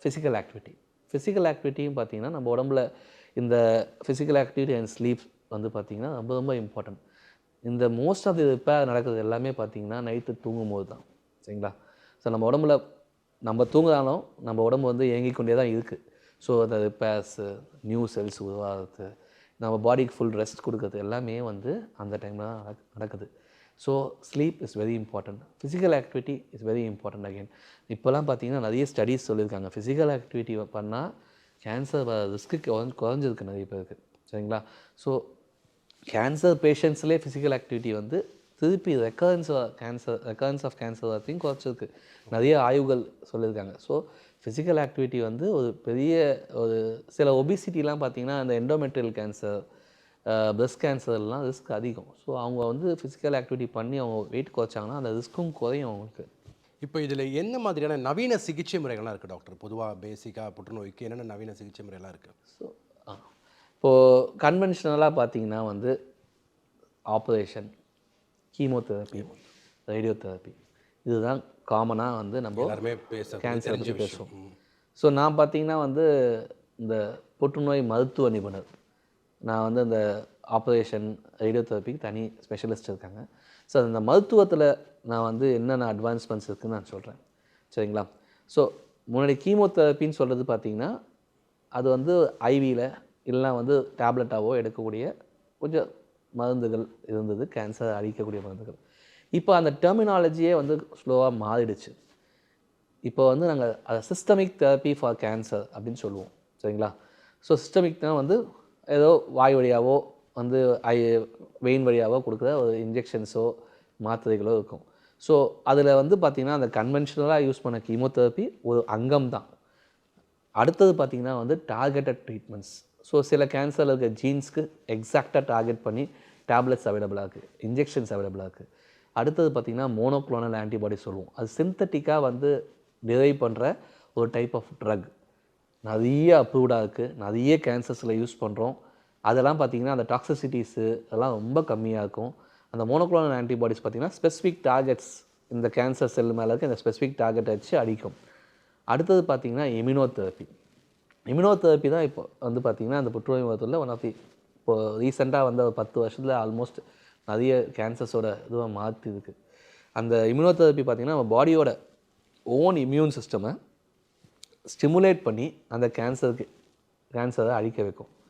Physical activity. Physical ஆக்டிவிட்டியும் பார்த்தீங்கன்னா, நம்ம உடம்புல இந்த ஃபிசிக்கல் ஆக்டிவிட்டி அண்ட் ஸ்லீப் வந்து பார்த்தீங்கன்னா, ரொம்ப ரொம்ப இம்பார்ட்டன்ட். இந்த மோஸ்ட் ஆஃப் தி ரிப்பேர் நடக்கிறது எல்லாமே பார்த்தீங்கன்னா, நைட்டு தூங்கும்போது தான். சரிங்களா? ஸோ நம்ம உடம்புல நம்ம தூங்குனாலும், நம்ம உடம்பு வந்து இயங்கிக் கொண்டே தான் இருக்குது. ஸோ அந்த ரிப்பேர்ஸு, நியூ செல்ஸ் உருவாகிறது, நம்ம பாடிக்கு ஃபுல் ரெஸ்ட் கொடுக்குறது எல்லாமே வந்து அந்த டைமில் தான் நடக்குது. So sleep is very important. Physical activity is very important again. இப்போலாம் பார்த்தீங்கன்னா நிறைய ஸ்டடீஸ் சொல்லியிருக்காங்க. ஃபிசிக்கல் ஆக்டிவிட்டி பண்ணால் கேன்சர் வர ரிஸ்க்கு குறைஞ்சிருக்கு நிறைய பேருக்கு. சரிங்களா? ஸோ கேன்சர் பேஷண்ட்ஸ்லேயே ஃபிசிக்கல் ஆக்டிவிட்டி வந்து திருப்பி ரெக்கரன்ஸ் ஆஃப் கேன்சர் வரத்தையும் குறைச்சிருக்கு. நிறைய ஆய்வுகள் சொல்லியிருக்காங்க. ஸோ ஃபிசிக்கல் ஆக்டிவிட்டி வந்து ஒரு பெரிய ஒரு சில ஒபிசிட்டிலாம் பார்த்தீங்கன்னா, அந்த எண்டோமெட்ரியல் கேன்சர், பிரெஸ்ட் கேன்சர்லாம் ரிஸ்க் அதிகம். ஸோ அவங்க வந்து ஃபிசிக்கல் ஆக்டிவிட்டி பண்ணி அவங்க வெயிட் குறைச்சாங்கன்னா அந்த ரிஸ்க்கும் குறையும் அவங்களுக்கு. இப்போ இதில் என்ன மாதிரியான நவீன சிகிச்சை முறைகள்லாம் இருக்குது டாக்டர்? பொதுவாக பேசிக்காக புற்றுநோய்க்கு என்னென்ன நவீன சிகிச்சை முறையெல்லாம் இருக்குது? ஸோ இப்போது கன்வென்ஷனலாக பார்த்தீங்கன்னா வந்து ஆப்ரேஷன், கீமோதெரப்பி, ரேடியோதெரப்பி இதுதான் காமனாக வந்து நம்ம எல்லாருமே கேன்சரை தெரிஞ்ச பற்றி விஷயம். பேசுவோம். ஸோ நான் பார்த்தீங்கன்னா வந்து இந்த புற்றுநோய் மருத்துவ நிபுணர். நான் வந்து இந்த ஆப்ரேஷன், ரேடியோதெரப்பிக்கு தனி ஸ்பெஷலிஸ்ட் இருக்காங்க. ஸோ அந்த மருத்துவத்தில் நான் வந்து என்னென்ன அட்வான்ஸ்மெண்ட்ஸ் இருக்குதுன்னு நான் சொல்கிறேன். சரிங்களா? ஸோ முன்னாடி கீமோதெரப்பின்னு சொல்கிறது பார்த்தீங்கன்னா, அது வந்து ஐவியில் இல்லைனா வந்து டேப்லெட்டாவோ எடுக்கக்கூடிய கொஞ்சம் மருந்துகள் இருந்தது, கேன்சர் அழிக்கக்கூடிய மருந்துகள். இப்போ அந்த டெர்மினாலஜியே வந்து ஸ்லோவாக மாறிடுச்சு. இப்போ வந்து நாங்கள் அதை சிஸ்டமிக் தெரப்பி ஃபார் கேன்சர் அப்படின்னு சொல்லுவோம். சரிங்களா? ஸோ சிஸ்டமிக்னால் வந்து ஏதோ வாய் வழியாவோ வந்து வெயின் வழியாவோ கொடுக்குற ஒரு இன்ஜெக்ஷன்ஸோ மாத்திரைகளோ இருக்கும். ஸோ அதில் வந்து பார்த்திங்கன்னா அந்த கன்வென்ஷனலாக யூஸ் பண்ண கீமோதெரப்பி ஒரு அங்கம் தான். அடுத்தது பார்த்திங்கன்னா வந்து டார்கெட்டட் ட்ரீட்மெண்ட்ஸ். ஸோ சில கேன்சரில் இருக்க ஜீன்ஸ்க்கு எக்ஸாக்டாக டார்கெட் பண்ணி டேப்லெட்ஸ் அவைலபிளாக இருக்குது, இன்ஜெக்ஷன்ஸ் அவைலபிளாக இருக்குது. அடுத்தது பார்த்திங்கன்னா மோனோக்ளோனல் ஆன்டிபாடி சொல்லுவோம். அது சிந்தட்டிக்காக வந்து டிரைவ் பண்ணுற ஒரு டைப் ஆஃப் ட்ரக். நிறைய அப்ரூவ்டாக இருக்குது, நிறைய கேன்சர்ஸில் யூஸ் பண்ணுறோம். அதெல்லாம் பார்த்திங்கன்னா அந்த டாக்ஸிசிட்டிஸு அதெல்லாம் ரொம்ப கம்மியாக இருக்கும். அந்த மோனோக்ளோனல் ஆன்டிபாடிஸ் பார்த்திங்கன்னா ஸ்பெசிஃபிக் டார்கெட்ஸ் இந்த கேன்சர் செல் மேலே இருக்க இந்த ஸ்பெசிஃபிக் டார்கெட்டை வச்சு அடிக்கும். அடுத்தது பார்த்திங்கன்னா இம்யூனோதெரப்பி. இம்யூனோதெரப்பி தான் இப்போ வந்து பார்த்திங்கன்னா அந்த புற்றுநோய் மருத்துவத்தில் ஒன் ஆஃப் தி இப்போது ரீசெண்டாக வந்து ஒரு 10 வருஷத்தில் ஆல்மோஸ்ட் நிறைய கேன்சர்ஸோட இதுவாக மாற்றிருக்கு. அந்த இம்யூனோதெரப்பி பார்த்திங்கன்னா நம்ம பாடியோட ஓன் இம்யூன் சிஸ்டமை ஸ்டிமுலேட் பண்ணி அந்த கேன்சரை அழிக்க வைக்கும்.